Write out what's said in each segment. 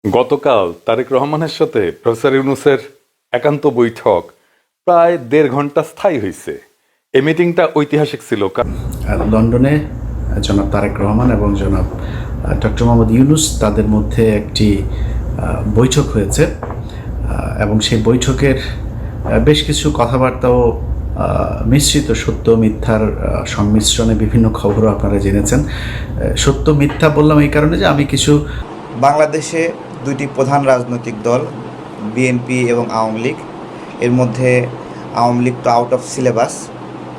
গতকাল তারেক রহমানের সাথে প্রফেসর ইউনূসের একান্ত বৈঠক প্রায় ১.৫ ঘন্টা স্থায়ী হয়েছে। এই মিটিংটা ঐতিহাসিক ছিল। লন্ডনে জনাব তারেক রহমান এবং জনাব ডক্টর মোহাম্মদ ইউনূস তাদের মধ্যে একটি বৈঠক হয়েছে এবং সেই বৈঠকের বেশ কিছু কথাবার্তাও মিশ্রিত সত্য মিথ্যার সংমিশ্রণে বিভিন্ন খবরও আপনারা জেনেছেন। সত্য মিথ্যা বললাম এই কারণে যে আমি কিছু বাংলাদেশে দুইটি প্রধান রাজনৈতিক দল বিএনপি এবং আওয়ামী লীগ, এর মধ্যে আওয়ামী লীগ তো আউট অফ সিলেবাস,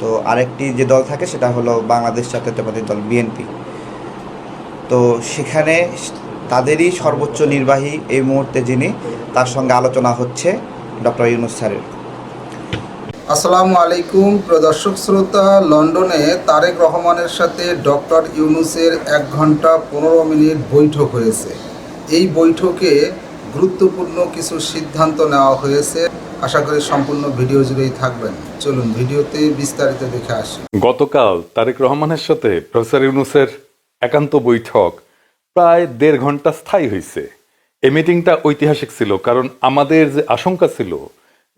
তো আরেকটি যে দল থাকে সেটা হলো বাংলাদেশ জাতীয়তাবাদী দল বিএনপি। তো সেখানে তাদেরই সর্বোচ্চ নির্বাহী এই মুহূর্তে যিনি, তার সঙ্গে আলোচনা হচ্ছে ডক্টর ইউনূস স্যারের। আসসালামু আলাইকুম প্রদর্শক শ্রোতা, লন্ডনে তারেক রহমানের সাথে ডক্টর ইউনূসের 1 ঘন্টা 15 মিনিট বৈঠক হয়েছে। এই বৈঠকে গুরুত্বপূর্ণ কিছু সিদ্ধান্ত নেওয়া হয়েছে। আশা করি সম্পূর্ণ ভিডিও জুড়েই থাকবেন। চলুন ভিডিওতে বিস্তারিত দেখে আসি। গতকাল তারেক রহমানের সাথে প্রফেসর ইউনূসের একান্ত বৈঠক প্রায় ১.৫ ঘন্টা স্থায়ী হয়েছে। এই মিটিংটা ঐতিহাসিক ছিল, কারণ আমাদের যে আশঙ্কা ছিল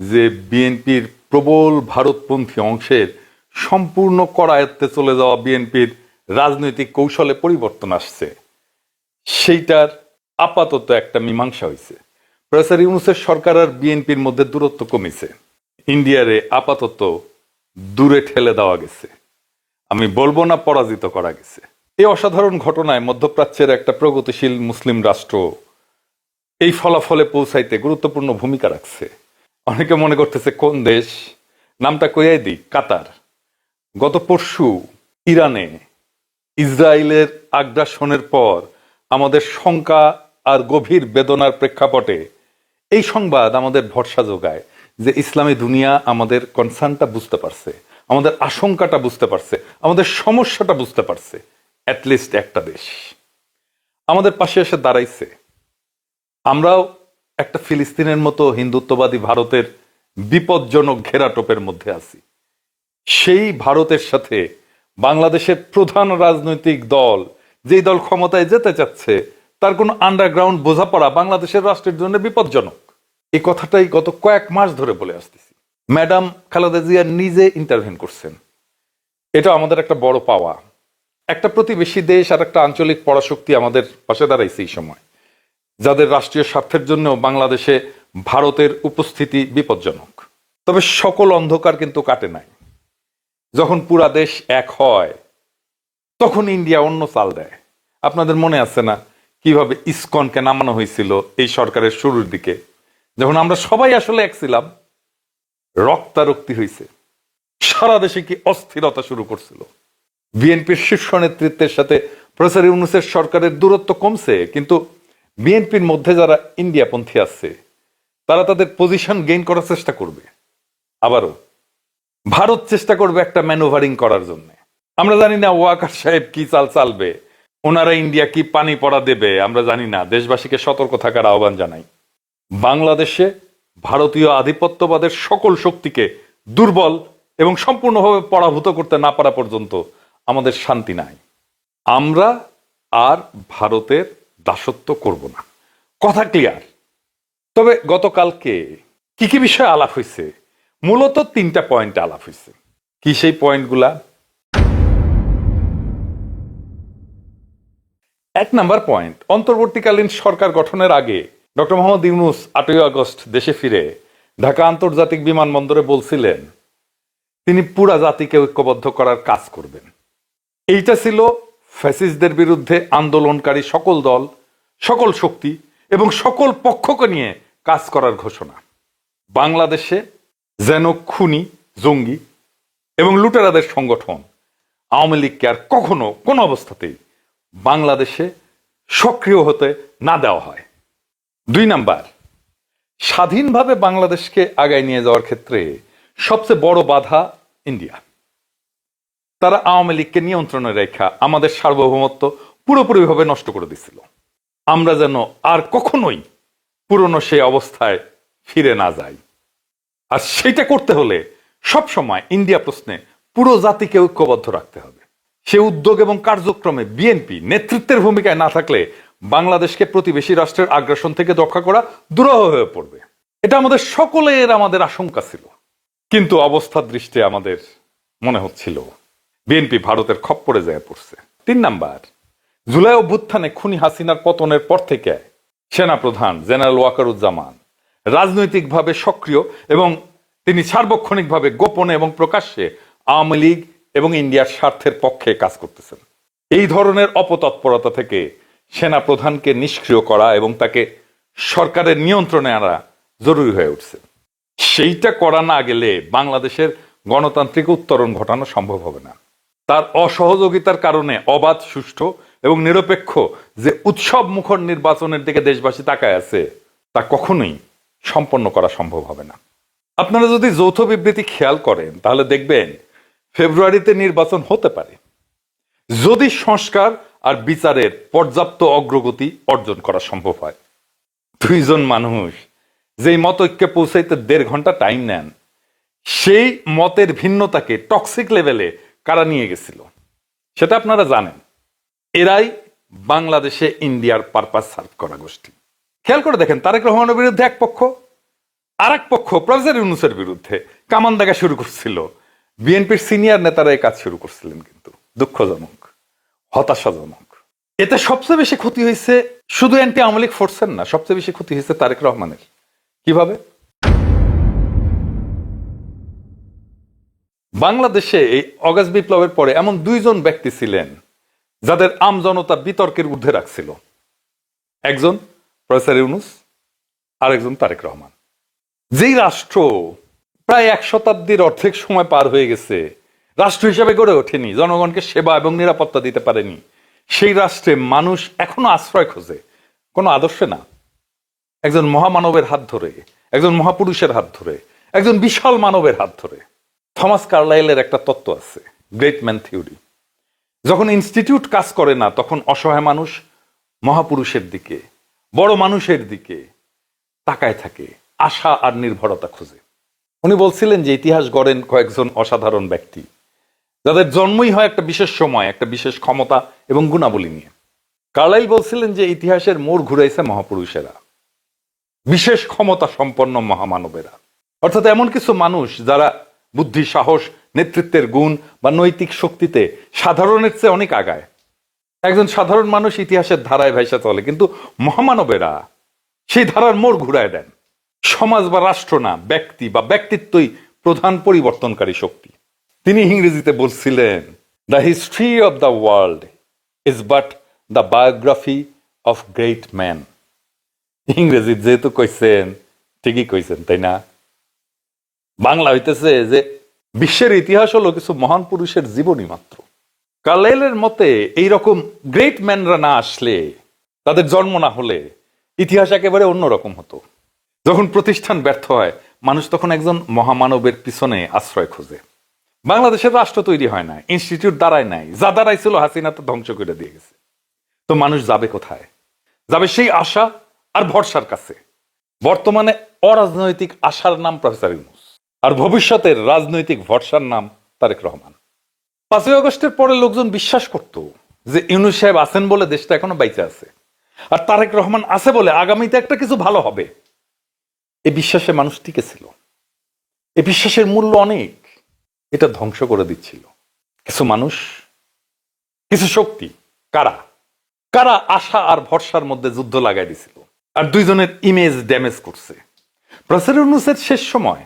যে বিএনপির প্রবল ভারতপন্থী অংশের সম্পূর্ণ করায়ত্তে চলে যাওয়া বিএনপির রাজনৈতিক কৌশলে পরিবর্তন আসছে, সেইটার আপাতত একটা মীমাংসা হয়েছে। প্রফেসর ইউনূসের সরকার আর বিএনপির মধ্যে দূরত্ব কমেছে। ইন্ডিয়ারে আপাতত দূরে ঠেলে দেওয়া গেছে, আমি বলবো না পরাজিত করা গেছে। এই অসাধারণ ঘটনায় মধ্যপ্রাচ্যের একটা প্রগতিশীল মুসলিম রাষ্ট্র এই ফলাফলে পৌঁছাইতে গুরুত্বপূর্ণ ভূমিকা রাখছে। অনেকে মনে করতেছে কোন দেশ, নামটা কইয়াই দিই, কাতার। গত পরশু ইরানে ইসরায়েলের আগ্রাসনের পর আমাদের শঙ্কা আর গভীর বেদনার প্রেক্ষাপটে এই সংবাদ আমাদের ভরসা যোগায় যে ইসলামী দুনিয়া আমাদের কনসার্নটা বুঝতে পারছে, আমাদের আশঙ্কাটা বুঝতে পারছে, আমাদের সমস্যাটা বুঝতে পারছে। অ্যাটলিস্ট একটা দেশ আমাদের পাশে এসে দাঁড়াইছে। আমরাও একটা ফিলিস্তিনের মতো হিন্দুত্ববাদী ভারতের বিপজ্জনক ঘেরাটোপের মধ্যে আছি। সেই ভারতের সাথে বাংলাদেশের প্রধান রাজনৈতিক দল, যেই দল ক্ষমতায় যেতে চাচ্ছে, তার কোনো আন্ডারগ্রাউন্ড বোঝাপড়া বাংলাদেশের রাষ্ট্রের জন্য বিপজ্জনক। এই কথাটাই গত কয়েক মাস ধরে বলে আসতেছি। ম্যাডাম খালেদা জিয়া নিজে ইন্টারভেন করছেন। এটা আমাদের একটা বড় পাওয়া। একটা প্রতিবেশী দেশ আর একটা আঞ্চলিক পরাশক্তি আমাদের পাশে দাঁড়াইছে এই সময়, যাদের রাষ্ট্রীয় স্বার্থের জন্য বাংলাদেশে ভারতের উপস্থিতি বিপজ্জনক। তবে সকল অন্ধকার কিন্তু কাটে নাই। যখন পুরা দেশ এক হয় তখন ইন্ডিয়া অন্য চাল দেয়। আপনাদের মনে আছে না কিভাবে ইসকনকে নামানো হয়েছিল এই সরকারের শুরুর দিকে, যখন আমরা সবাই আসলে এক ছিলাম? রক্তারক্তি হয়েছে, সারা দেশে কি অস্থিরতা শুরু করছিল। বিএনপির শীর্ষ নেতৃত্বের সাথে প্রফেসর ইউনূসের সরকারের দূরত্ব কমছে, কিন্তু বিএনপির মধ্যে যারা ইন্ডিয়াপন্থী আছে তারা তাদের পজিশন গেইন করার চেষ্টা করবে। আবারও ভারত চেষ্টা করবে একটা ম্যানুভারিং করার জন্য। আমরা জানি না ওয়াকার সাহেব কি চাল চালবে, ওনারা ইন্ডিয়া কি পানি পড়া দেবে আমরা জানি না। দেশবাসীকে সতর্ক থাকার আহ্বান জানাই। বাংলাদেশে ভারতীয় আধিপত্যবাদের সকল শক্তিকে দুর্বল এবং সম্পূর্ণভাবে পরাভূত করতে না পারা পর্যন্ত আমাদের শান্তি নাই। আমরা আর ভারতের দাসত্ব করব না, কথা ক্লিয়ার। তবে গতকালকে কি কি বিষয়ে আলাপ হয়েছে? মূলত 3টা পয়েন্টে আলাপ হয়েছে। কি সেই পয়েন্টগুলা? 1 নাম্বার পয়েন্ট, অন্তর্বর্তীকালীন সরকার গঠনের আগে ডক্টর মোহাম্মদ ইউনূস 8ই আগস্ট দেশে ফিরে ঢাকা আন্তর্জাতিক বিমানবন্দরে বলছিলেন তিনি পুরা জাতিকে ঐক্যবদ্ধ করার কাজ করবেন। এইটা ছিল ফ্যাসিস্টদের বিরুদ্ধে আন্দোলনকারী সকল দল, সকল শক্তি এবং সকল পক্ষকে নিয়ে কাজ করার ঘোষণা। বাংলাদেশে যেন খুনি, জঙ্গি এবং লুটেরাদের সংগঠন আওয়ামী লীগকে আর কখনো কোনো অবস্থাতেই বাংলাদেশে সক্রিয় হতে না দেওয়া হয়। 2 নাম্বার, স্বাধীনভাবে বাংলাদেশকে আগায় নিয়ে যাওয়ার ক্ষেত্রে সবচেয়ে বড় বাধা ইন্ডিয়া। তারা আওয়ামী লীগকে নিয়ন্ত্রণে রেখা আমাদের সার্বভৌমত্ব পুরোপুরিভাবে নষ্ট করে দিছিল। আমরা যেন আর কখনোই পুরনো সেই অবস্থায় ফিরে না যাই। আর সেইটা করতে হলে সবসময় ইন্ডিয়া প্রশ্নে পুরো জাতিকে ঐক্যবদ্ধ রাখতে হবে। সে উদ্যোগ এবং কার্যক্রমে বিএনপি নেতৃত্বের ভূমিকায় না থাকলে বাংলাদেশকে প্রতিবেশী রাষ্ট্রের আগ্রাসন থেকে রক্ষা করা দুরূহ হয়ে পড়বে। এটা আমাদের আশঙ্কা ছিল, কিন্তু অবস্থার দৃষ্টি আমাদের মনে হচ্ছিল বিএনপি ভারতের খপ্পরে যায় পড়ছে। 3 নাম্বার, জুলাই অভ্যুত্থানে খুনি হাসিনার পতনের পর থেকে সেনাপ্রধান জেনারেল ওয়াকারুজ্জামান রাজনৈতিকভাবে সক্রিয় এবং তিনি সার্বক্ষণিকভাবে গোপনে এবং প্রকাশ্যে আওয়ামী লীগ এবং ইন্ডিয়ার স্বার্থের পক্ষে কাজ করতেছেন। এই ধরনের অপতৎপরতা থেকে সেনাপ্রধানকে নিষ্ক্রিয় করা এবং তাকে সরকারের নিয়ন্ত্রণে আনা জরুরি হয়ে উঠছে। সেইটা করা না গেলে বাংলাদেশের গণতান্ত্রিক উত্তরণ ঘটানো সম্ভব হবে না। তার অসহযোগিতার কারণে অবাধ, সুষ্ঠু এবং নিরপেক্ষ যে উৎসব মুখর নির্বাচনের দিকে দেশবাসী তাকায় আছে, তা কখনোই সম্পন্ন করা সম্ভব হবে না। আপনারা যদি যৌথ বিবৃতি খেয়াল করেন তাহলে দেখবেন ফেব্রুয়ারিতে নির্বাচন হতে পারে, যদি সংস্কার আর বিচারের পর্যাপ্ত অগ্রগতি অর্জন করা সম্ভব হয়। 2 জন মানুষ যেই মতৈক্যে পৌঁছাইতে 1.5 ঘন্টা টাইম নেন, সেই মতের ভিন্নতাকে টক্সিক লেভেলে কারা নিয়ে গেছিল সেটা আপনারা জানেন। এরাই বাংলাদেশে ইন্ডিয়ার পারপাস সার্ভ করা গোষ্ঠী। খেয়াল করে দেখেন, তারেক রহমানের বিরুদ্ধে এক পক্ষ, আর এক পক্ষ প্রফেসর ইউনূসের বিরুদ্ধে কামান দাগা শুরু করছিল। বিএনপির সিনিয়র নেতারা এই কাজ শুরু করছিলেন, কিন্তু দুঃখজনক, হতাশাজনক। এতে সবচেয়ে বেশি ক্ষতি হয়েছে শুধু অ্যান্টি আওয়ামী লীগ ফোর্সের না, সবচেয়ে বেশি ক্ষতি হয়েছে তারেক রহমানের। কিভাবে? বাংলাদেশে এই অগাস্ট বিপ্লবের পরে এমন 2 জন ব্যক্তি ছিলেন যাদের আমজনতা বিতর্কের ঊর্ধ্বে রাখছিল। একজন প্রফেসর ইউনূস, আর একজন তারেক রহমান। যেই রাষ্ট্র প্রায় 1 শতাব্দীর অর্ধেক সময় পার হয়ে গেছে, রাষ্ট্র হিসেবে গড়ে ওঠেনি, জনগণকে সেবা এবং নিরাপত্তা দিতে পারেনি, সেই রাষ্ট্রে মানুষ এখনো আশ্রয় খোঁজে, কোনো আদর্শে না। একজন মহামানবের হাত ধরে, একজন মহাপুরুষের হাত ধরে, একজন বিশাল মানবের হাত ধরে। থমাস কার্লাইলের একটা তত্ত্ব আছে, গ্রেট ম্যান থিওরি। যখন ইনস্টিটিউট কাজ করে না, তখন অসহায় মানুষ মহাপুরুষের দিকে, বড় মানুষের দিকে তাকায় থাকে, আশা আর নির্ভরতা খুঁজে। উনি বলছিলেন যে ইতিহাস গড়েন কয়েকজন অসাধারণ ব্যক্তি, যাদের জন্মই হয় একটা বিশেষ সময়, একটা বিশেষ ক্ষমতা এবং গুণাবলী নিয়ে। কার্লাইল বলছিলেন যে ইতিহাসের মোড় ঘুরাইছে মহাপুরুষেরা, বিশেষ ক্ষমতা সম্পন্ন মহামানবেরা। অর্থাৎ এমন কিছু মানুষ যারা বুদ্ধি, সাহস, নেতৃত্বের গুণ বা নৈতিক শক্তিতে সাধারণের চেয়ে অনেক আগায়। একজন সাধারণ মানুষ ইতিহাসের ধারায় ভাইসা চলে, কিন্তু মহামানবেরা সেই ধারার মোড় ঘুরায় দেন। সমাজ বা রাষ্ট্র না, ব্যক্তি বা ব্যক্তিত্বই প্রধান পরিবর্তনকারী শক্তি। তিনি ইংরেজিতে বলছিলেন, the history of the world is but the biography of great man. ইংরেজি যেহেতু কইছেন, ঠিকই কইছেন, তাই না? বাংলা হইতেছে যে বিশ্বের ইতিহাস হলো কিছু মহান পুরুষের জীবনী মাত্র। কার্লাইলের মতে এইরকম গ্রেট ম্যানরা না আসলে, তাদের জন্ম না হলে ইতিহাস একেবারে অন্যরকম হতো। যখন প্রতিষ্ঠান ব্যর্থ হয়, মানুষ তখন একজন মহামানবের পিছনে আশ্রয় খোঁজে। বাংলাদেশের রাষ্ট্র তৈরি হয় না, ইনস্টিটিউট দাঁড়ায় নাই, যা দাঁড়াইছিল হাসিনা তো ধ্বংস করে দিয়ে গেছে। তো মানুষ যাবে কোথায়? যাবে সেই আশা আর ভরসার কাছে। বর্তমানে অরাজনৈতিক আশার নাম প্রফেসর ইউনূস, আর ভবিষ্যতের রাজনৈতিক ভরসার নাম তারেক রহমান। 5ই আগস্টের পরে লোকজন বিশ্বাস করত যে ইউনূস সাহেব আছেন বলে দেশটা এখনো বাইচে আছে, আর তারেক রহমান আছে বলে আগামীতে একটা কিছু ভালো হবে। এই বিশ্বাসে মানুষ টিকে ছিল। এই বিশ্বাসের মূল্য অনেক, এটা ধ্বংস করে দিচ্ছিল কিছু মানুষ, কিছু শক্তি। কারা কারা আশা আর ভরসার মধ্যে যুদ্ধ লাগাই দিছিল, আর 2 জনের ইমেজ ড্যামেজ করছে। প্রফেসর ইউনূসের শেষ সময়,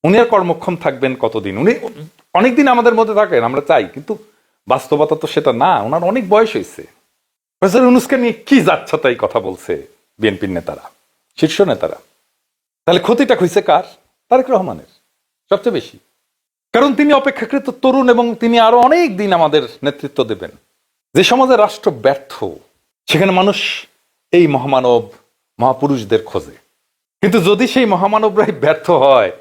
উনি আর কর্মক্ষম থাকবেন কতদিন? উনি অনেকদিন আমাদের মধ্যে থাকেন, আমরা চাই, কিন্তু বাস্তবতা তো সেটা না। ওনার অনেক বয়স হয়েছে। প্রফেসর ইউনূসকে নিয়ে কি যাচ্ছা তাই কথা বলছে বিএনপির নেতারা, শীর্ষ নেতারা। তাহলে ক্ষতিটা হয়েছে কার? তারেক রহমানের সবচেয়ে বেশি। কারণ তিনি অপেক্ষাকৃত তরুণ এবং তিনি আরো অনেক দিন আমাদের নেতৃত্ব দেবেন। যে সমাজে রাষ্ট্র ব্যর্থ, সেখানে মানুষ এই মহামানব, মহাপুরুষদের খোঁজে। কিন্তু যদি সেই মহামানবরাই ব্যর্থ হয়,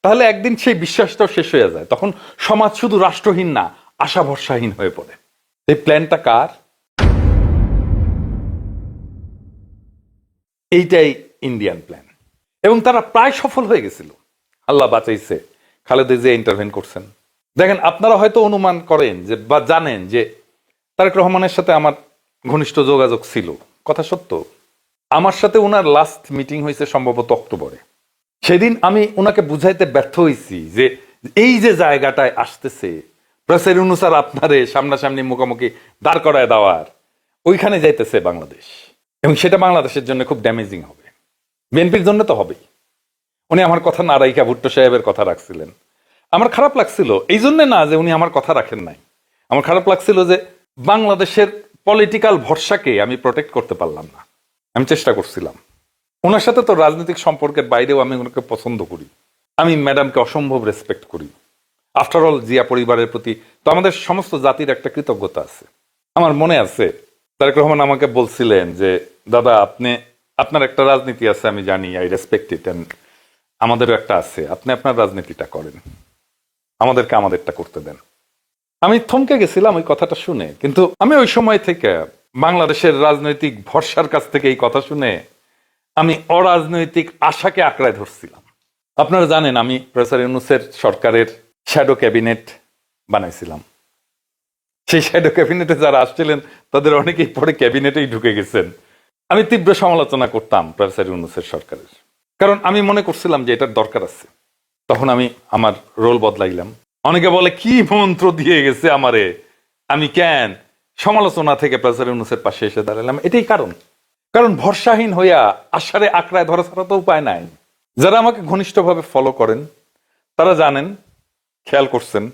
তাহলে একদিন সেই বিশ্বাসটাও শেষ হয়ে যায়। তখন সমাজ শুধু রাষ্ট্রহীন না, আশা ভরসাহীন হয়ে পড়ে। এই প্ল্যানটা কার? এইটাই ইন্ডিয়ান প্ল্যান, এবং তারা প্রায় সফল হয়ে গেছিল। আল্লাহ বাঁচাইছে, খালেদা জিয়া ইন্টারভেন করছেন। দেখেন, আপনারা হয়তো অনুমান করেন যে বা জানেন যে তারেক রহমানের সাথে আমার ঘনিষ্ঠ যোগাযোগ ছিল কথা সত্য। আমার সাথে ওনার লাস্ট মিটিং হয়েছে সম্ভবত অক্টোবরে। সেদিন আমি ওনাকে বুঝাইতে ব্যর্থ হয়েছি যে এই যে জায়গাটায় আসতেছে প্রফেসর ইউনূস স্যার আপনারে সামনাসামনি মুখোমুখি দাঁড় করায় দেওয়ার, ওইখানে যাইতেছে বাংলাদেশ, এবং সেটা বাংলাদেশের জন্য খুব ড্যামেজিং হবে, বিএনপির জন্য তো হবেই। উনি আমার কথা না রাইখা ভুট্টো সাহেবের কথা রাখছিলেন। আমার খারাপ লাগছিল, এই জন্য না যে উনি আমার কথা রাখেন নাই, আমার খারাপ লাগছিল যে বাংলাদেশের পলিটিক্যাল ভরসাকে আমি প্রোটেক্ট করতে পারলাম না। আমি চেষ্টা করছিলাম। ওনার সাথে তো রাজনৈতিক সম্পর্কের বাইরেও আমি ওনাকে পছন্দ করি, আমি ম্যাডামকে অসম্ভব রেসপেক্ট করি। আফটার অল জিয়া পরিবারের প্রতি তো আমাদের সমস্ত জাতির একটা কৃতজ্ঞতা আছে। আমার মনে আছে তারেক রহমান আমাকে বলছিলেন যে দাদা আপনার একটা রাজনীতি আছে, আমি জানি, আই রেসপেক্ট ইট, এন্ড আমাদেরও একটা আছে, আপনি আপনার রাজনীতিটা করেন, আমাদেরকে আমাদেরটা করতে দেন। আমি থমকে গেছিলাম ওই কথাটা শুনে, কিন্তু আমি ওই সময় থেকে বাংলাদেশের রাজনৈতিক ভরসার কাছ থেকে এই কথা শুনে আমি অরাজনৈতিক আশাকে আঁকড়ায় ধরছিলাম। আপনারা জানেন আমি প্রফেসর ইউনূসের সরকারের শ্যাডো ক্যাবিনেট বানাইছিলাম। সেই শ্যাডো ক্যাবিনেটে যারা আসছিলেন তাদের অনেকেই পরে ক্যাবিনেটেই ঢুকে গেছেন। আমি তীব্র সমালোচনা করতাম প্রফেসর ইউনূসের সরকারের, কারণ আমি মনে করছিলাম যে এটার দরকার আছে। তখন আমি আমার রোল বদলাইলাম। অনেকে বলে কি মন্ত্র দিয়ে গেছে আমারে, আমি কেন সমালোচনা থেকে প্রফেসর ইউনূসের পাশে এসে দাঁড়ালাম। এটাই কারণ ভরসাহীন হইয়া আশারে আঁকড়ায় ধরা ছাড়া তো উপায় নাই। যারা আমাকে ঘনিষ্ঠভাবে ফলো করেন তারা জানেন, খেয়াল করছেন,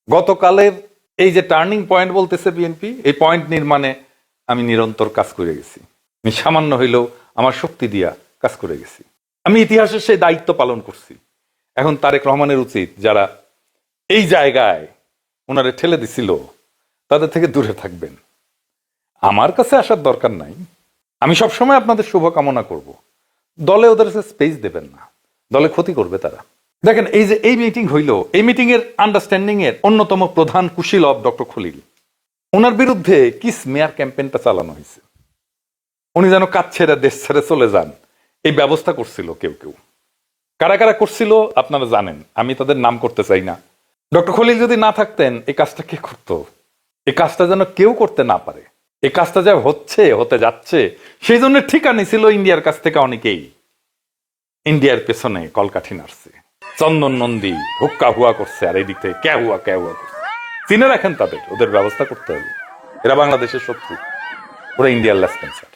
গতকালের এই যে টার্নিং পয়েন্ট বলতেছে বিএনপি, এই পয়েন্ট নির্মাণে আমি নিরন্তর কাজ করে গেছি। আমি সামান্য হইলেও আমার শক্তি দিয়া কাজ করে গেছি। আমি ইতিহাসের সেই দায়িত্ব পালন করছি। এখন তারেক রহমানের উচিত যারা এই জায়গায় ওনারে ঠেলে দিছিল তাদের থেকে দূরে থাকবেন। আমার কাছে আসার দরকার নাই, আমি সবসময় আপনাদের শুভকামনা করব। দলে ওদের স্পেস দেবেন না, দলে ক্ষতি করবে তারা। দেখেন এই যে এই মিটিং হইল, এই মিটিং এর আন্ডারস্ট্যান্ডিং এর অন্যতম প্রধান কুশীলব ডক্টর খলিল, ওনার বিরুদ্ধে কি স্মেয়ার ক্যাম্পেইনটা চালানো হয়েছে। উনি যেন কাজ ছেড়ে দেশ ছেড়ে চলে যান এই ব্যবস্থা করছিল কেউ কেউ। কারা কারা করছিল আপনারা জানেন, আমি তাদের নাম করতে চাই না। ডক্টর খলিল যদি না থাকতেন এই কাজটা কে করতো? এই কাজটা যেন কেউ করতে না পারে। এই কাজটা যা হতে যাচ্ছে, সেই জন্য ঠিকানি ছিল ইন্ডিয়ার কাছ থেকে অনেকেই ইন্ডিয়ার পেছনে কলকাঠি নাড়ছে, চন্দন নন্দী হুক্কা হুয়া করছে, আর এই দিক থেকে ক্যা হুয়া করছে। চিনে রাখেন তাদের, ওদের ব্যবস্থা করতে হবে। এরা বাংলাদেশের শত্রু, ওরা ইন্ডিয়ার লেসপেন্সার,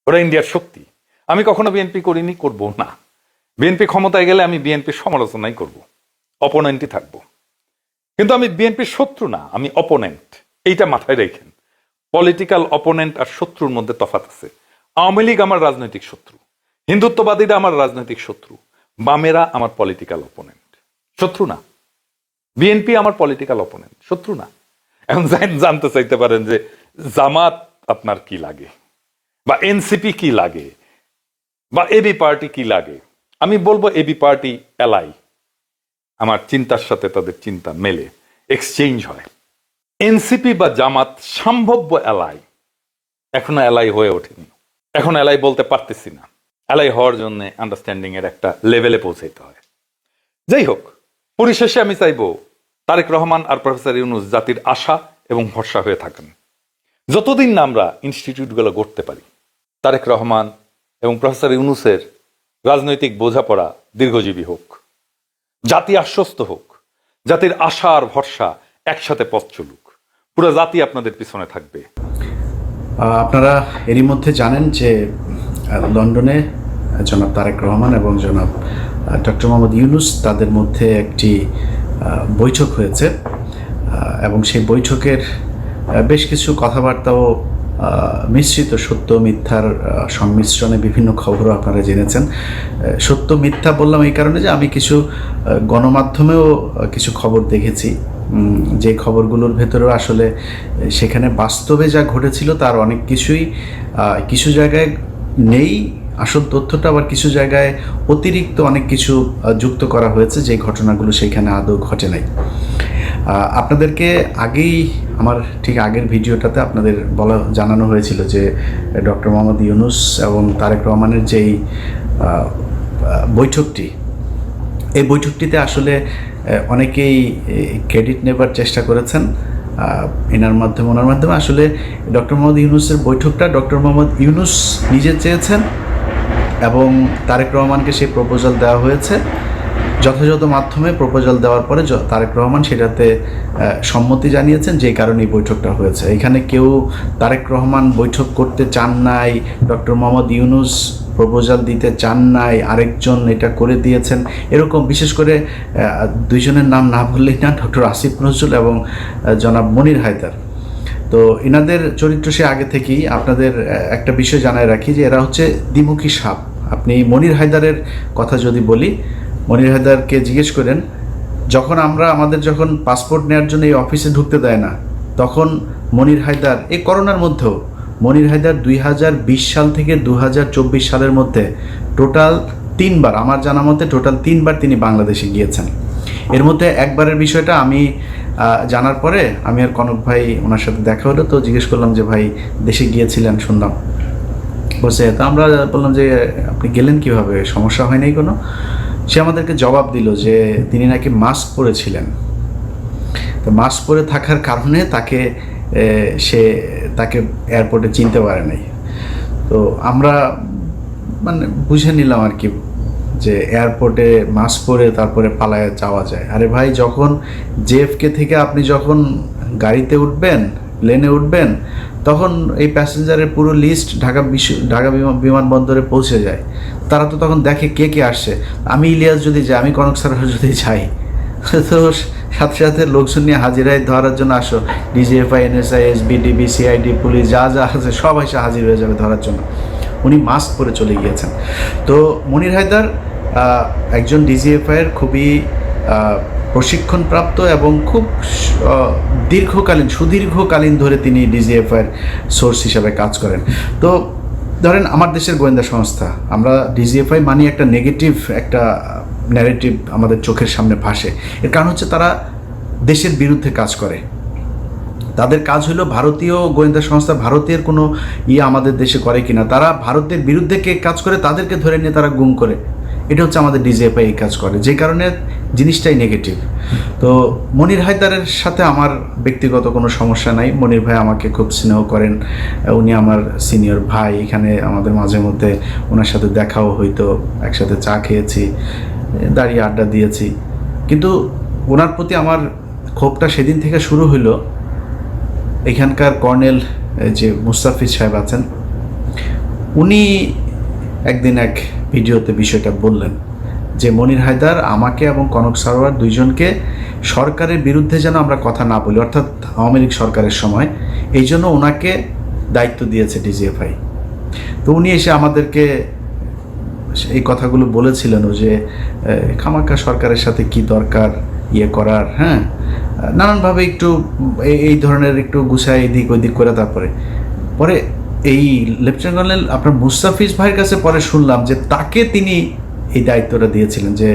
ওরা ইন্ডিয়ার শক্তি। আমি কখনো বিএনপি করিনি, করব না। বিএনপি ক্ষমতায় গেলে আমি বিএনপির সমালোচনাই করব, অপোনেন্টই থাকবো। কিন্তু আমি বিএনপির শত্রু না, আমি অপোনেন্ট। এইটা মাথায় রেখেন। পলিটিক্যাল অপোনেন্ট আর শত্রুর মধ্যে তফাৎ আছে। আওয়ামী লীগ আমার রাজনৈতিক শত্রু, হিন্দুত্ববাদীরা আমার রাজনৈতিক শত্রু, বামেরা আমার পলিটিক্যাল অপোনেন্ট, শত্রু না। বিএনপি আমার পলিটিক্যাল অপোনেন্ট, শত্রু না। এখন জানতে চাইতে পারেন যে জামাত আপনার কি লাগে, বা এনসিপি কি লাগে, বা এবি পার্টি কি লাগে। আমি বলবো এবি পার্টি এলাই, আমার চিন্তার সাথে তাদের চিন্তা মেলে, এক্সচেঞ্জ হয়। এনসিপি বা জামাত সম্ভাব্য এলাই, এখনো এলাই হয়ে ওঠেনি, এখন এলাই বলতে পারতেছি না। এলাই হওয়ার জন্য আন্ডারস্ট্যান্ডিং এর একটা লেভেলে পৌঁছাইতে হয়। যাই হোক, পরিশেষে আমি চাইবো তারেক রহমান আর প্রফেসর ইউনূস জাতির আশা এবং ভরসা হয়ে থাকেন। যতদিন না আমরা ইনস্টিটিউটগুলো গড়তে পারি, তারেক রহমান এবং প্রফেসর ইউনূসের রাজনৈতিক বোঝাপড়া দীর্ঘজীবী হোক, জাতি আশ্বস্ত হোক, জাতির আশা আর ভরসা একসাথে পথ চলুক, পুরো জাতি আপনাদের পিছনে থাকবে। আপনারা এরই মধ্যে জানেন যে লন্ডনে জনাব তারেক রহমান এবং জনাব ডক্টর মোহাম্মদ ইউনূস তাদের মধ্যে একটি বৈঠক হয়েছে, এবং সেই বৈঠকের বেশ কিছু কথাবার্তাও মিশ্রিত, সত্য মিথ্যার সংমিশ্রণে বিভিন্ন খবরও আপনারা জেনেছেন। সত্য মিথ্যা বললাম এই কারণে যে আমি কিছু গণমাধ্যমেও কিছু খবর দেখেছি, যে খবরগুলোর ভেতরেও আসলে সেখানে বাস্তবে যা ঘটেছিল তার অনেক কিছুই কিছু জায়গায় নেই আসল তথ্যটা, আবার কিছু জায়গায় অতিরিক্ত অনেক কিছু যুক্ত করা হয়েছে, যে ঘটনাগুলো সেখানে আদৌ ঘটে নাই। আপনাদেরকে আগেই আমার ঠিক আগের ভিডিওটাতে আপনাদের জানানো হয়েছিল যে ডক্টর মোহাম্মদ ইউনূস এবং তারেক রহমানের যেই বৈঠকটি, এই বৈঠকটিতে আসলে অনেকেই ক্রেডিট নেবার চেষ্টা করেছেন, ওনার মাধ্যমে আসলে ডক্টর মোহাম্মদ ইউনূসের বৈঠকটা ডক্টর মোহাম্মদ ইউনূস নিজে চেয়েছেন এবং তারেক রহমানকে সেই প্রপোজাল দেওয়া হয়েছে। যথাযথ মাধ্যমে প্রপোজাল দেওয়ার পরে তারেক রহমান সেটাতে সম্মতি জানিয়েছেন, যে কারণে এই বৈঠকটা হয়েছে। এখানে কেউ তারেক রহমান বৈঠক করতে চান নাই, ডক্টর মোহাম্মদ ইউনূস প্রপোজাল দিতে চান নাই, আরেকজন এটা করে দিয়েছেন, এরকম বিশেষ করে দুইজনের নাম না বললেই না, ডক্টর আসিফ নজরুল এবং জনাব মনির হায়দার। তো এনাদের চরিত্র সে আগে থেকেই, আপনাদের একটা বিষয় জানায় রাখি যে এরা হচ্ছে দ্বিমুখী সাপ। আপনি মনির হায়দারের কথা যদি বলি, মনির হায়দারকে জিজ্ঞেস করেন, আমাদের যখন পাসপোর্ট নেওয়ার জন্য এই অফিসে ঢুকতে দেয় না, তখন মনির হায়দার এই করোনার মধ্যেও মনির হায়দার 2020 সাল থেকে 2024 সালের মধ্যে টোটাল 3 বার, আমার জানা মতে টোটাল 3 বার তিনি বাংলাদেশে গিয়েছেন। এর মধ্যে একবারের বিষয়টা আমি জানার পরে আমি আর কনক ভাই ওনার সাথে দেখা হলো, তো জিজ্ঞেস করলাম যে ভাই দেশে গিয়েছিলেন শুনলাম, বসে তো আমরা বললাম যে আপনি গেলেন কিভাবে, সমস্যা হয় নাই কোনো? সে আমাদেরকে জবাব দিল যে তিনি নাকি মাস্ক পরেছিলেন, তো মাস্ক পরে থাকার কারণে তাকে এয়ারপোর্টে চিনতে পারে নাই। তো আমরা মানে বুঝে নিলাম আর কি যে এয়ারপোর্টে মাস্ক পরে তারপরে পালায় যাওয়া যায়। আরে ভাই, যখন জেএফকে থেকে আপনি যখন গাড়িতে উঠবেন, প্লেনে উঠবেন, তখন এই প্যাসেঞ্জারের পুরো লিস্ট ঢাকা বিমানবন্দরে পৌঁছে যায়। তারা তো তখন দেখে কে কে আসছে। আমি ইলিয়াস যদি যাই, আমি কনক স্যার যদি যাই, তো সাথে সাথে লোকজন নিয়ে হাজিরায় ধরার জন্য আসো, ডিজিএফআই, এনএসআই, এসবিডিবি, সিআইডি, পুলিশ যা যা আছে সব এসে হাজির হয়ে যাবে ধরার জন্য। উনি মাস্ক পরে চলে গিয়েছেন। তো মনির হায়দার একজন ডিজিএফআইয়ের খুবই প্রশিক্ষণপ্রাপ্ত এবং খুব সুদীর্ঘকালীন ধরে তিনি ডিজিএফআইয়ের সোর্স হিসাবে কাজ করেন। তো ধরেন আমার দেশের গোয়েন্দা সংস্থা, আমরা ডিজিএফআই মানি একটা নেগেটিভ একটা ন্যারেটিভ আমাদের চোখের সামনে ভাসে। এর কারণ হচ্ছে তারা দেশের বিরুদ্ধে কাজ করে। তাদের কাজ হলো ভারতীয় গোয়েন্দা সংস্থা ভারতের কোনো আমাদের দেশে করে কিনা, তারা ভারতের বিরুদ্ধে কে কাজ করে তাদেরকে ধরে নিয়ে তারা গুম করে। এটা হচ্ছে আমাদের ডিজিএফআই এই কাজ করে, যে কারণে জিনিসটাই নেগেটিভ। তো মনির হায়দারের সাথে আমার ব্যক্তিগত কোনো সমস্যা নাই। মনির ভাই আমাকে খুব স্নেহ করেন, উনি আমার সিনিয়র ভাই। এখানে আমাদের মাঝে মধ্যে ওনার সাথে দেখাও হইতো, একসাথে চা খেয়েছি, দাঁড়িয়ে আড্ডা দিয়েছি। কিন্তু ওনার প্রতি আমার ক্ষোভটা সেদিন থেকে শুরু হইল, এখানকার কর্নেল যে মুস্তাফিজ সাহেব আছেন, উনি একদিন এক ভিডিওতে বিষয়টা বললেন যে মনির হায়দার আমাকে এবং কনক সারোয়ার দুইজনকে সরকারের বিরুদ্ধে যেন আমরা কথা না বলি, অর্থাৎ আওয়ামী লীগ সরকারের সময়, এই জন্য ওনাকে দায়িত্ব দিয়েছে ডিজিএফআই। তো উনি এসে আমাদেরকে এই কথাগুলো বলেছিলেন যে খামাকা সরকারের সাথে কি দরকার করার, হ্যাঁ, নানানভাবে একটু এই ধরনের একটু গুছায় এদিক ওইদিক করে। পরে এই লেফটেন্যান্ট কর্নেল আপনার মুস্তাফিজ ভাইয়ের কাছে পরে শুনলাম যে তাকে তিনি এই দায়িত্বটা দিয়েছিলেন, যে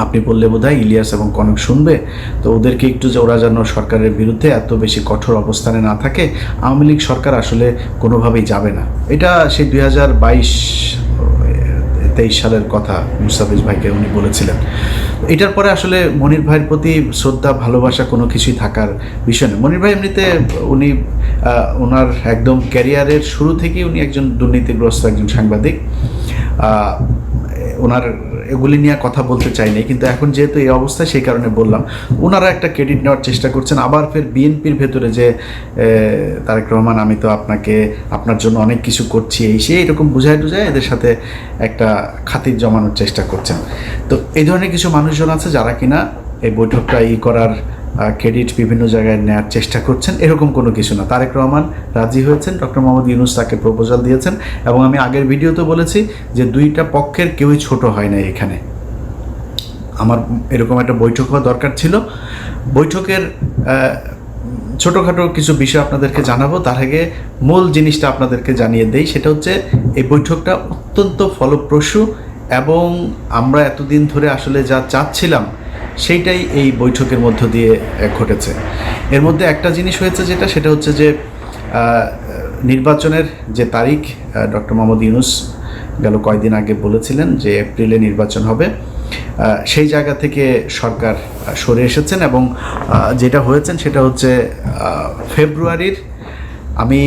আপনি বললে বোধহয় ইলিয়াস এবং কনক শুনবে, তো ওদেরকে একটু যে ওরা যেন সরকারের বিরুদ্ধে এত বেশি কঠোর অবস্থানে না থাকে, আওয়ামী লীগ সরকার আসলে কোনোভাবেই যাবে না। এটা সেই 2022-23 সালের কথা মুস্তাফিজ ভাইকে উনি বলেছিলেন। এটার পরে আসলে মনির ভাইয়ের প্রতি শ্রদ্ধা ভালোবাসা কোনো কিছুই থাকার বিষয় নেই। মনির ভাই এমনিতে উনি ওনার একদম ক্যারিয়ারের শুরু থেকেই উনি একজন দুর্নীতিগ্রস্ত একজন সাংবাদিক। ওনার এগুলি নিয়ে কথা বলতে চাইনি, কিন্তু এখন যেহেতু এই অবস্থা সেই কারণে বললাম। ওনারা একটা ক্রেডিট নেওয়ার চেষ্টা করছেন, আবার ফের বিএনপির ভেতরে যে তারেক রহমান আমি তো আপনার জন্য অনেক কিছু করছি, এরকম বুঝায় এদের সাথে একটা খাতির জমানোর চেষ্টা করছেন। তো এই ধরনের কিছু মানুষজন আছে যারা কিনা এই বৈঠকটা করার ক্রেডিট বিভিন্ন জায়গায় নেওয়ার চেষ্টা করছেন। এরকম কোনো কিছু না। তারেক রহমান রাজি হয়েছেন, ডক্টর মোহাম্মদ ইউনূস তাকে প্রপোজাল দিয়েছেন, এবং আমি আগের ভিডিওতে বলেছি যে দুইটা পক্ষের কেউই ছোট হয় না। এখানে আমার এরকম একটা বৈঠক হওয়া দরকার ছিল। বৈঠকের ছোটোখাটো কিছু বিষয় আপনাদেরকে জানাবো, তার আগে মূল জিনিসটা আপনাদেরকে জানিয়ে দেই। সেটা হচ্ছে এই বৈঠকটা অত্যন্ত ফলপ্রসূ, এবং আমরা এতদিন ধরে আসলে যা চাচ্ছিলাম সেইটাই এই বৈঠকের মধ্য দিয়ে ঘটেছে। এর মধ্যে একটা জিনিস হয়েছে সেটা হচ্ছে যে নির্বাচনের যে তারিখ ডক্টর মোহাম্মদ ইউনূস গেল কয়েকদিন আগে বলেছিলেন যে এপ্রিলে নির্বাচন হবে, সেই জায়গা থেকে সরকার সরে এসেছেন এবং যেটা হয়েছেন সেটা হচ্ছে ফেব্রুয়ারির, আমি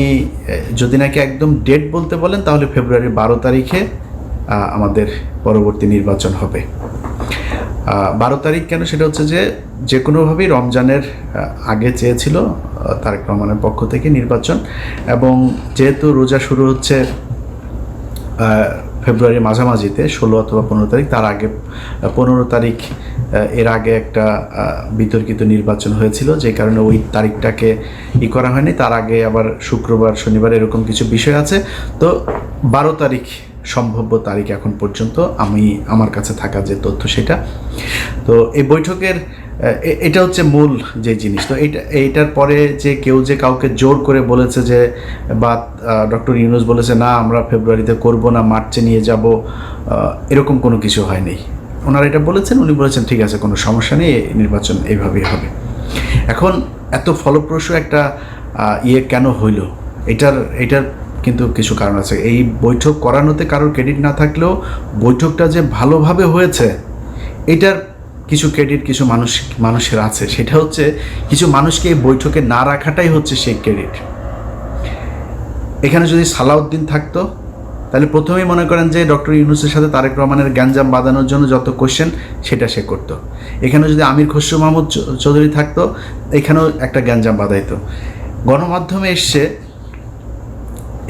যদি নাকি একদম ডেট বলতে বলেন তাহলে ফেব্রুয়ারির 12 তারিখে আমাদের পরবর্তী নির্বাচন হবে। 12 তারিখ কেন, সেটা হচ্ছে যে কোনোভাবেই রমজানের আগে চেয়েছিল তারেক রহমানের পক্ষ থেকে নির্বাচন, এবং যেহেতু রোজা শুরু হচ্ছে ফেব্রুয়ারির মাঝামাঝিতে 16 অথবা 15 তারিখ, তার আগে 15 তারিখ এর আগে একটা বিতর্কিত নির্বাচন হয়েছিল, যে কারণে ওই তারিখটাকে করা হয়নি। তার আগে আবার শুক্রবার শনিবার এরকম কিছু বিষয় আছে। তো 12 তারিখ সম্ভাব্য তারিখ এখন পর্যন্ত আমার কাছে থাকা যে তথ্য সেটা। তো এই বৈঠকের এটা হচ্ছে মূল যে জিনিস। তো এইটার পরে যে কেউ যে কাউকে জোর করে বলেছে যে, বা ডক্টর ইউনূস বলেছে না আমরা ফেব্রুয়ারিতে করব না, মার্চে নিয়ে যাব, এরকম কোনো কিছু হয়নি। ওনারা এটা বলেছেন, উনি বলেছেন ঠিক আছে কোনো সমস্যা নেই, নির্বাচন এইভাবেই হবে। এখন এত ফলপ্রসূ একটা কেন হইল, এটার কিন্তু কিছু কারণ আছে। এই বৈঠক করানোতে কারোর ক্রেডিট না থাকলেও বৈঠকটা যে ভালোভাবে হয়েছে এটার কিছু ক্রেডিট কিছু মানুষের আছে। সেটা হচ্ছে কিছু মানুষকে এই বৈঠকে না রাখাটাই হচ্ছে সেই ক্রেডিট। এখানে যদি সালাউদ্দিন থাকতো তাহলে প্রথমেই মনে করেন যে ডক্টর ইউনূসের সাথে তারেক রহমানের গ্যাঞ্জাম বাঁধানোর জন্য যত কোশ্চেন সেটা সে করতো। এখানে যদি আমির খসরু মাহমুদ চৌধুরী থাকতো, এখানেও একটা গ্যাঞ্জাম বাঁধাইতো। গণমাধ্যমে এসছে,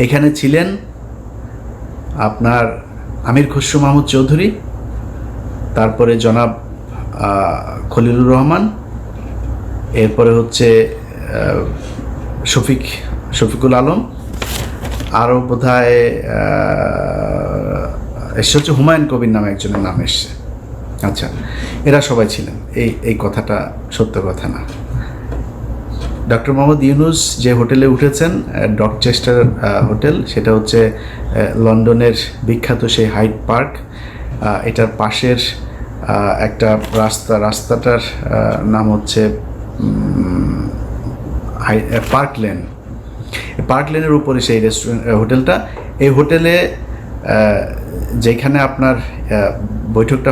এখানে ছিলেন আপনার আমির খসরু মাহমুদ চৌধুরী, তারপরে জনাব খলিলুর রহমান, এরপরে হচ্ছে শফিকুল আলম, আরও বোধহয় এসে হচ্ছে হুমায়ুন কবির নামে একজনের নাম এসছে। আচ্ছা, এরা সবাই ছিলেন। এই কথাটা সত্য কথা না। ডক্টর মোহাম্মদ ইউনূস যে হোটেলে উঠেছেন, ডকচেস্টার হোটেল, সেটা হচ্ছে লন্ডনের বিখ্যাত সেই হাইড পার্ক। এটার পাশের একটা রাস্তাটার নাম হচ্ছে পার্ক লেন। পার্ক লেনের উপরে সেই হোটেলটা। এই হোটেলে যেখানে আপনার বৈঠকটা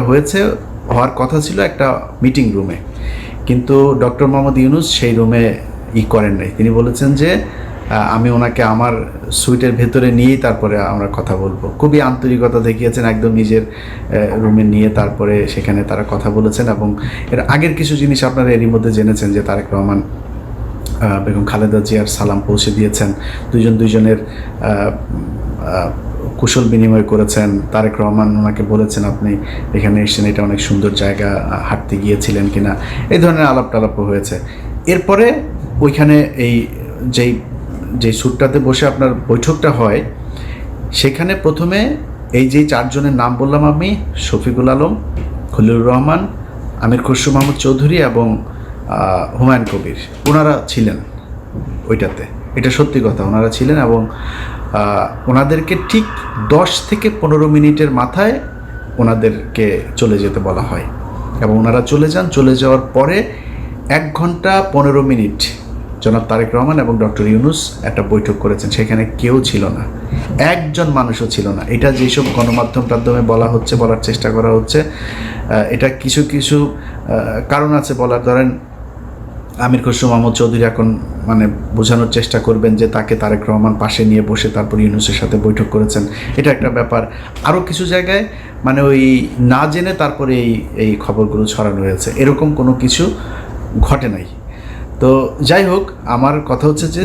হওয়ার কথা ছিল একটা মিটিং রুমে, কিন্তু ডক্টর মোহাম্মদ ইউনূস সেই রুমে করেন নাই। তিনি বলেছেন যে আমি ওনাকে আমার সুইটের ভেতরে নিয়েই তারপরে আমরা কথা বলবো। খুবই আন্তরিকতা দেখিয়েছেন, একদম নিজের রুমে নিয়ে তারপরে সেখানে তারা কথা বলেছেন। এবং এর আগের কিছু জিনিস আপনারা এরই মধ্যে জেনেছেন যে তারেক রহমান বেগম খালেদা জিয়ার সালাম পৌঁছে দিয়েছেন, দুজনের কুশল বিনিময় করেছেন। তারেক রহমান ওনাকে বলেছেন আপনি এখানে এসেছেন, এটা অনেক সুন্দর জায়গা, হাঁটতে গিয়েছিলেন কিনা, এই ধরনের আলাপ টালাপও হয়েছে। এরপরে ওইখানে যেই স্যুটটাতে বসে আপনার বৈঠকটা হয়, সেখানে প্রথমে এই যে 4 জনের নাম বললাম আমি, শফিকুল আলম, খলিলুর রহমান, আমির খসরু মাহমুদ চৌধুরী এবং হুমায়ুন কবির, ওনারা ছিলেন ওইটাতে। এটা সত্যি কথা, ওনারা ছিলেন। এবং ওনাদেরকে ঠিক 10 থেকে 15 মিনিটের মাথায় ওনাদেরকে চলে যেতে বলা হয়, এবং ওনারা চলে যান। চলে যাওয়ার পরে 1 ঘন্টা 15 মিনিট জনাব তারেক রহমান এবং ডক্টর ইউনূস একটা বৈঠক করেছেন। সেখানে কেউ ছিল না, একজন মানুষও ছিল না। এটা যেসব গণমাধ্যমে বলার চেষ্টা করা হচ্ছে, এটা কিছু কারণ আছে বলার। ধরেন আমির খসরু মাহমুদ চৌধুরী এখন মানে বোঝানোর চেষ্টা করবেন যে তাকে তারেক রহমান পাশে নিয়ে বসে তারপর ইউনূসের সাথে বৈঠক করেছেন, এটা একটা ব্যাপার। আরও কিছু জায়গায় মানে ওই না জেনে তারপরে এই খবরগুলো ছড়ানো হয়েছে, এরকম কোনো কিছু ঘটে নাই। তো যাই হোক, আমার কথা হচ্ছে যে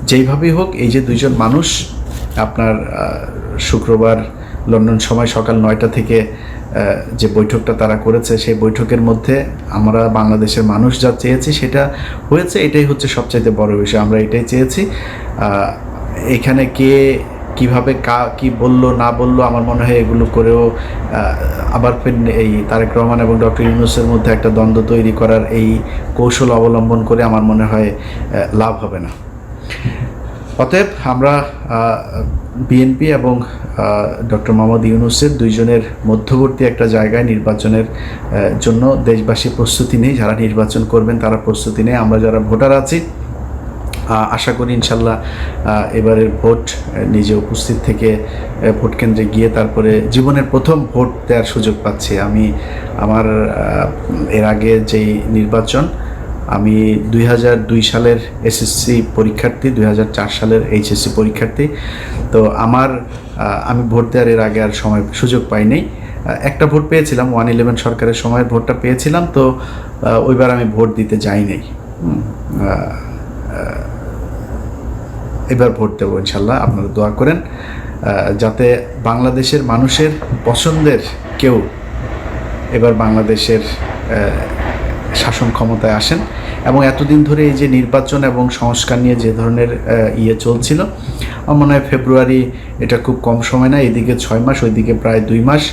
যেইভাবেই হোক, এই যে 2 জন মানুষ আপনার শুক্রবার লন্ডন সময় সকাল 9টা থেকে যে বৈঠকটা তারা করেছে, সেই বৈঠকের মধ্যে আমরা বাংলাদেশের মানুষ যা চেয়েছি সেটা হয়েছে। এটাই হচ্ছে সবচাইতে বড় বিষয়, আমরা এটাই চেয়েছি। এখানে কে কীভাবে কি বললো না বললো, আমার মনে হয় এগুলো করেও আবার এই তারেক রহমান এবং ডক্টর ইউনূসের মধ্যে একটা দ্বন্দ্ব তৈরি করার এই কৌশল অবলম্বন করে আমার মনে হয় লাভ হবে না। অতএব আমরা বিএনপি এবং ডক্টর মোহাম্মদ ইউনূসের 2 জনের মধ্যবর্তী একটা জায়গায় নির্বাচনের জন্য দেশবাসী প্রস্তুতি নেই। যারা নির্বাচন করবেন তারা প্রস্তুতি নেই। আমরা যারা ভোটার আছি আশা করি ইনশাল্লাহ এবারের ভোট নিজে উপস্থিত থেকে ভোট কেন্দ্রে গিয়ে তারপরে জীবনের প্রথম ভোট দেওয়ার সুযোগ পাচ্ছি। আমি আমার এর আগে যেই নির্বাচন, আমি 2002 সালের এসএসসি পরীক্ষার্থী, 2004 সালের এইচএসসি পরীক্ষার্থী। তো আমি ভোট দেওয়ার এর আগে আর সুযোগ পাইনি। একটা ভোট পেয়েছিলাম, 111 সরকারের সময় ভোটটা পেয়েছিলাম, তো ওইবার আমি ভোট দিতে যাই নাই। এবার ভোট দেবো ইনশাল্লাহ। আপনারা দোয়া করেন যাতে বাংলাদেশের মানুষের পছন্দের কেউ এবার বাংলাদেশের শাসন ক্ষমতায় আসেন। এবং এতদিন ধরে এই যে নির্বাচন এবং সংস্কার নিয়ে যে ধরনের চলছিল, আমার মনে হয় ফেব্রুয়ারি এটা খুব কম সময় না, এদিকে 6 মাস, ওইদিকে প্রায় 2 মাস,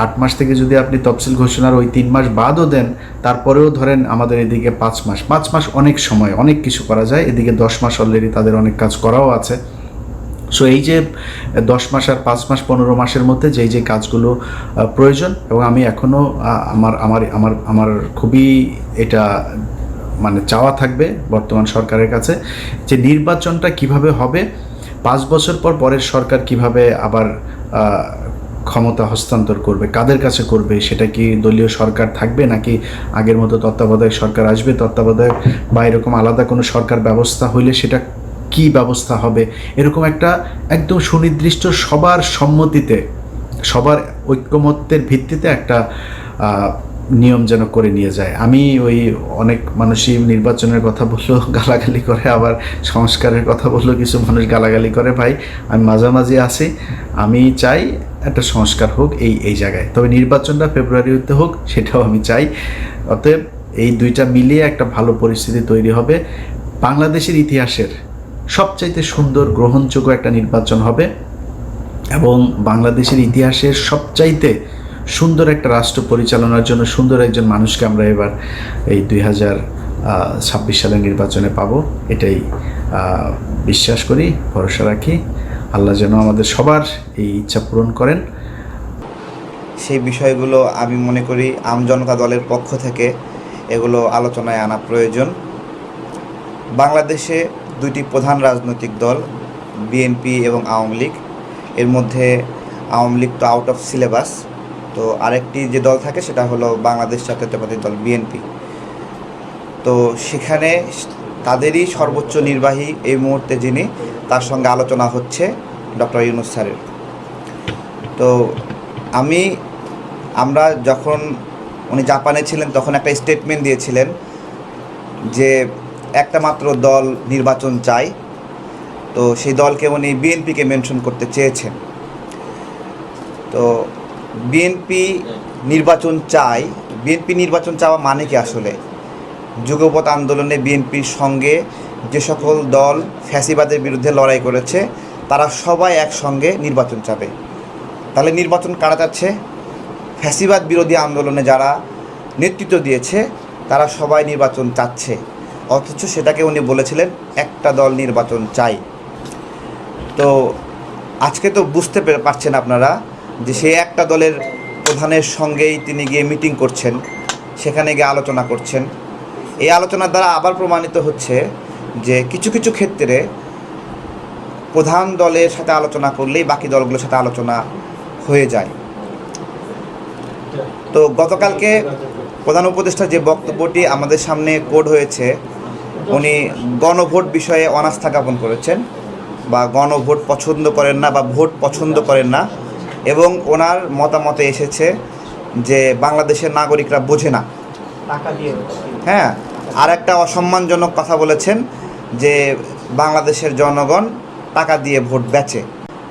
8 মাস থেকে যদি আপনি তফসিল ঘোষণার ওই 3 মাস বাদও দেন, তারপরেও ধরেন আমাদের এদিকে 5 মাস অনেক সময়, অনেক কিছু করা যায়। এদিকে 10 মাস অলরেডি তাদের অনেক কাজ করাও আছে। সো এই যে 10 মাস আর 5 মাস 15 মাসের মধ্যে যে কাজগুলো প্রয়োজন, এবং আমি এখনও আমার খুবই এটা মানে চাওয়া থাকবে বর্তমান সরকারের কাছে যে নির্বাচনটা কিভাবে হবে, 5 বছর পর পরের সরকার কিভাবে আবার ক্ষমতা হস্তান্তর করবে, কাদের কাছে করবে, সেটা কি দলীয় সরকার থাকবে নাকি আগের মতো তত্ত্বাবধায়ক সরকার আসবে, তত্ত্বাবধায়ক বা এরকম আলাদা কোনো সরকার ব্যবস্থা হইলে সেটা কি ব্যবস্থা হবে, এরকম একটা একদম সুনির্দিষ্ট সবার সম্মতিতে, সবার ঐক্যমত্যের ভিত্তিতে একটা নিয়ম যেন করে নিয়ে যায়। আমি ওই অনেক মানুষই নির্বাচনের কথা বললেও গালাগালি করে, আবার সংস্কারের কথা বললেও কিছু মানুষ গালাগালি করে। ভাই, আমি মাঝামাঝি আছি। আমি চাই একটা সংস্কার হোক এই জায়গায়, তবে নির্বাচনটা ফেব্রুয়ারিতে হোক সেটাও আমি চাই। অতএব এই দুইটা মিলিয়ে একটা ভালো পরিস্থিতি তৈরি হবে। বাংলাদেশের ইতিহাসের সবচাইতে সুন্দর গ্রহণযোগ্য একটা নির্বাচন হবে, এবং বাংলাদেশের ইতিহাসের সবচাইতে সুন্দর একটা রাষ্ট্র পরিচালনার জন্য সুন্দর একজন মানুষকে আমরা এবার এই 2026 সালের নির্বাচনে পাবো, এটাই বিশ্বাস করি, ভরসা রাখি। আল্লাহ যেন আমাদের সবার এই ইচ্ছা পূরণ করেন। সেই বিষয়গুলো আমি মনে করি আমজনতা দলের পক্ষ থেকে এগুলো আলোচনায় আনা প্রয়োজন। বাংলাদেশে দুইটি প্রধান রাজনৈতিক দল, বিএনপি এবং আওয়ামী লীগ। এর মধ্যে আওয়ামী লীগ তো আউট অফ সিলেবাস, তো আরেকটি যে দল থাকে সেটা হলো বাংলাদেশ জাতীয়তাবাদী দল, বিএনপি। তো সেখানে তাদেরই সর্বোচ্চ নির্বাহী এই মুহূর্তে যিনি, তার সঙ্গে আলোচনা হচ্ছে ডক্টর ইউনূস স্যারের। তো আমরা যখন উনি জাপানে ছিলেন তখন একটা স্টেটমেন্ট দিয়েছিলেন যে একটা মাত্র দল নির্বাচন চাই। তো সেই দলকে উনি বিএনপিকে মেনশন করতে চেয়েছেন। তো বিএনপি নির্বাচন চাওয়া মানে কি আসলে? যুগপৎ আন্দোলনে বিএনপির সঙ্গে যে সকল দল ফ্যাসিবাদের বিরুদ্ধে লড়াই করেছে তারা সবাই একসঙ্গে নির্বাচন চাবে। তাহলে নির্বাচন কারা চাচ্ছে? ফ্যাসিবাদ বিরোধী আন্দোলনে যারা নেতৃত্ব দিয়েছে তারা সবাই নির্বাচন চাচ্ছে, অথচ সেটাকে উনি বলেছিলেন একটা দল নির্বাচন চাই। তো আজকে তো বুঝতে পারছেন আপনারা যে সেই একটা দলের প্রধানের সঙ্গেই তিনি গিয়ে মিটিং করছেন, সেখানে গিয়ে আলোচনা করছেন। এই আলোচনার দ্বারা আবার প্রমাণিত হচ্ছে যে কিছু কিছু ক্ষেত্রে প্রধান দলের সাথে আলোচনা করলেই বাকি দলগুলোর সাথে আলোচনা হয়ে যায়। তো গতকালকে প্রধান উপদেষ্টা যে বক্তব্যটি আমাদের সামনে কোড হয়েছে, উনি গণভোট বিষয়ে অনাস্থা জ্ঞাপন করেছেন, বা গণভোট পছন্দ করেন না, বা ভোট পছন্দ করেন না, এবং ওনার মতামতে এসেছে যে বাংলাদেশের নাগরিকরা বোঝে না। হ্যাঁ, আর একটা অসম্মানজনক কথা বলেছেন যে বাংলাদেশের জনগণ টাকা দিয়ে ভোট বেচে।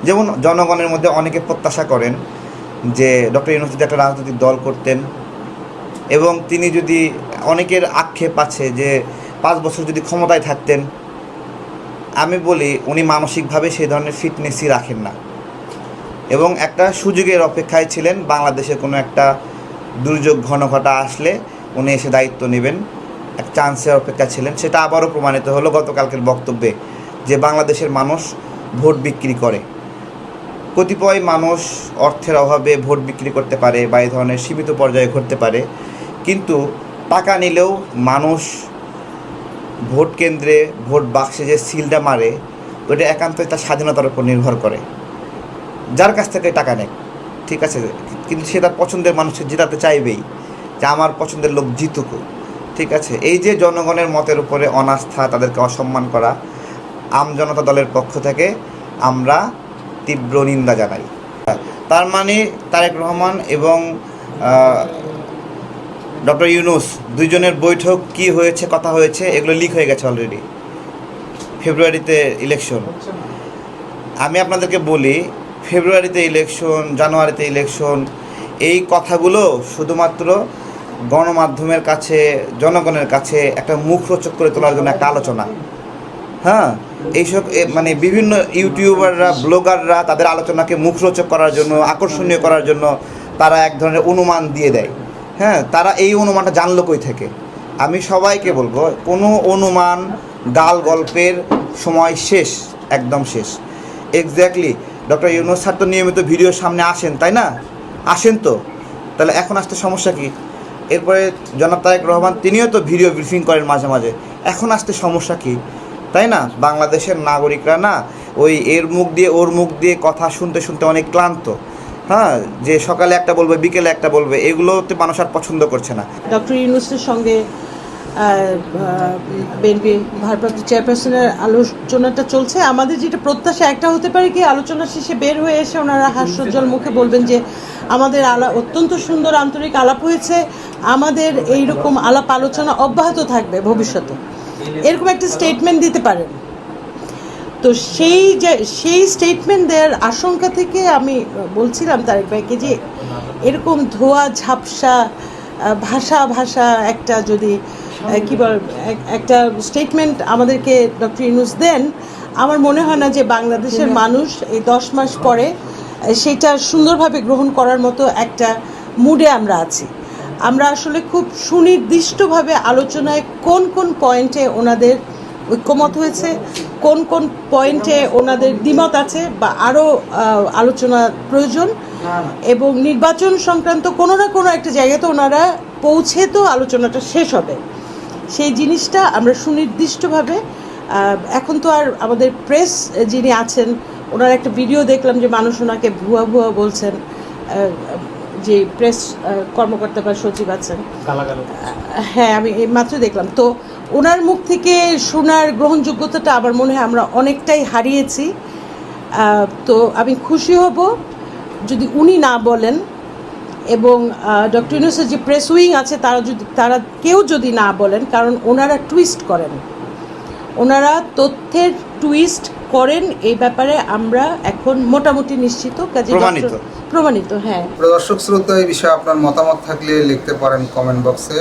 যেমন জনগণের মধ্যে অনেকে প্রত্যাশা করেন যে ডক্টর ইউনূস যদি একটা রাজনৈতিক দল করতেন, এবং তিনি যদি, অনেকের আক্ষেপ আছে যে 5 বছর যদি ক্ষমতায় থাকতেন। আমি বলি উনি মানসিকভাবে সেই ধরনের ফিটনেসই রাখেন না, এবং একটা সুযোগের অপেক্ষায় ছিলেন। বাংলাদেশে কোনো একটা দুর্যোগ ঘটা আসলে উনি এসে দায়িত্ব নেবেন, এক চান্সের অপেক্ষা ছিলেন। সেটা আবারও প্রমাণিত হলো গতকালকের বক্তব্যে যে বাংলাদেশের মানুষ ভোট বিক্রি করে। কতিপয় মানুষ অর্থের অভাবে ভোট বিক্রি করতে পারে বা এই ধরনের সীমিত পর্যায়ে ঘটতে পারে, কিন্তু টাকা নিলেও মানুষ ভোট কেন্দ্রে ভোট বাক্সে যে সিলটা মারে ওটা একান্তই তার স্বাধীনতার উপর নির্ভর করে, যার কাছ থেকে টাকা নেয়, ঠিক আছে, কিন্তু সে তার পছন্দের মানুষকে জেতাতে চাইবেই, যে আমার পছন্দের লোক জিতুক, ঠিক আছে। এই যে জনগণের মতের উপরে অনাস্থা, তাদেরকে অসম্মান করা, আমজনতা দলের পক্ষ থেকে আমরা তীব্র নিন্দা জানাই। তার মানে তারেক রহমান এবং ডক্টর ইউনূস দুইজনের বৈঠক কি হয়েছে, কথা হয়েছে, এগুলো লিক হয়ে গেছে অলরেডি। ফেব্রুয়ারিতে ইলেকশন, আমি আপনাদেরকে বলি, ফেব্রুয়ারিতে ইলেকশন, জানুয়ারিতে ইলেকশন, এই কথাগুলো শুধুমাত্র গণমাধ্যমের কাছে, জনগণের কাছে একটা মুখরোচক করে তোলার জন্য একটা আলোচনা। হ্যাঁ, এইসব মানে বিভিন্ন ইউটিউবাররা, ব্লগাররা তাদের আলোচনাকে মুখরোচক করার জন্য, আকর্ষণীয় করার জন্য তারা এক ধরনের অনুমান দিয়ে দেয়। হ্যাঁ, তারা এই অনুমানটা জানলো কই থেকে? আমি সবাইকে বলবো, কোনো অনুমান গাল গল্পের সময় শেষ, একদম শেষ। এক্স্যাক্টলি ডক্টর ইউনূস স্যার তো নিয়মিত ভিডিওর সামনে আসেন, তাই না? আসেন তো, তাহলে এখন আসতে সমস্যা কি? এরপরে জনাব তারেক রহমান তিনিও তো ভিডিও ব্রিফিং করেন মাঝে মাঝে, এখন আসতে সমস্যা কি, তাই না? বাংলাদেশের নাগরিকরা না ওই এর মুখ দিয়ে ওর মুখ দিয়ে কথা শুনতে শুনতে অনেক ক্লান্ত। হ্যাঁ, যে সকালে একটা বলবে, বিকেলে একটা বলবে, এগুলোতে মানুষ আর পছন্দ করছে না। ডক্টর ইউনূসের সঙ্গে বিএনপি ভারপ্রাপ্ত চেয়ারপারসনের আলোচনাটা চলছে। আমাদের যেটা প্রত্যাশা, একটা হতে পারে কি, আলোচনা শেষে বের হয়ে এসে ওনারা হাস্যোজ্জ্বল মুখে বলবেন যে আমাদের অত্যন্ত সুন্দর আন্তরিক আলাপ হয়েছে, আমাদের এইরকম আলাপ আলোচনা অব্যাহত থাকবে ভবিষ্যতে, এরকম একটা স্টেটমেন্ট দিতে পারেন। তো সেই স্টেটমেন্ট দেওয়ার আশঙ্কা থেকে আমি বলছিলাম তারেক ভাইকে যে এরকম ধোয়া ঝাপসা ভাষা একটা যদি কী বল একটা স্টেটমেন্ট আমাদেরকে ডক্টর ইউনূস দেন, আমার মনে হয় না যে বাংলাদেশের মানুষ এই 10 মাস পরে সেটা সুন্দরভাবে গ্রহণ করার মতো একটা মুডে আমরা আছি। আমরা আসলে খুব সুনির্দিষ্টভাবে আলোচনায় কোন কোন পয়েন্টে ওনাদের ঐক্যমত হয়েছে, কোন কোন পয়েন্টে ওনাদের দ্বিমত আছে বা আরও আলোচনা প্রয়োজন, এবং নির্বাচন সংক্রান্ত কোনো না কোনো একটা জায়গাতে ওনারা পৌঁছে তো আলোচনাটা শেষ হবে, সেই জিনিসটা আমরা সুনির্দিষ্টভাবে। এখন তো আর আমাদের প্রেস যিনি আছেন, ওনার একটা ভিডিও দেখলাম যে মানুষ ওনাকে ভুয়া বলছেন, যে প্রেস কর্মকর্তা বা সচিব আছেন, হ্যাঁ আমি মাত্র দেখলাম। তো ওনার মুখ থেকে শোনার গ্রহণযোগ্যতাটা আমার মনে হয় আমরা অনেকটাই হারিয়েছি। তো আমি খুশি হব যদি উনি না বলেন, এবং ডক্টর ইউনূসের যে প্রেস উইং আছে তারা কেউ যদি না বলেন, কারণ ওনারা টুইস্ট করেন, ওনারা তথ্যের টুইস্ট করেন, এই ব্যাপারে আমরা এখন মোটামুটি নিশ্চিত, কাজে প্রমাণিত। হ্যাঁ, দর্শক শ্রোতা, এই বিষয়ে আপনার মতামত থাকলে লিখতে পারেন কমেন্ট বক্সে।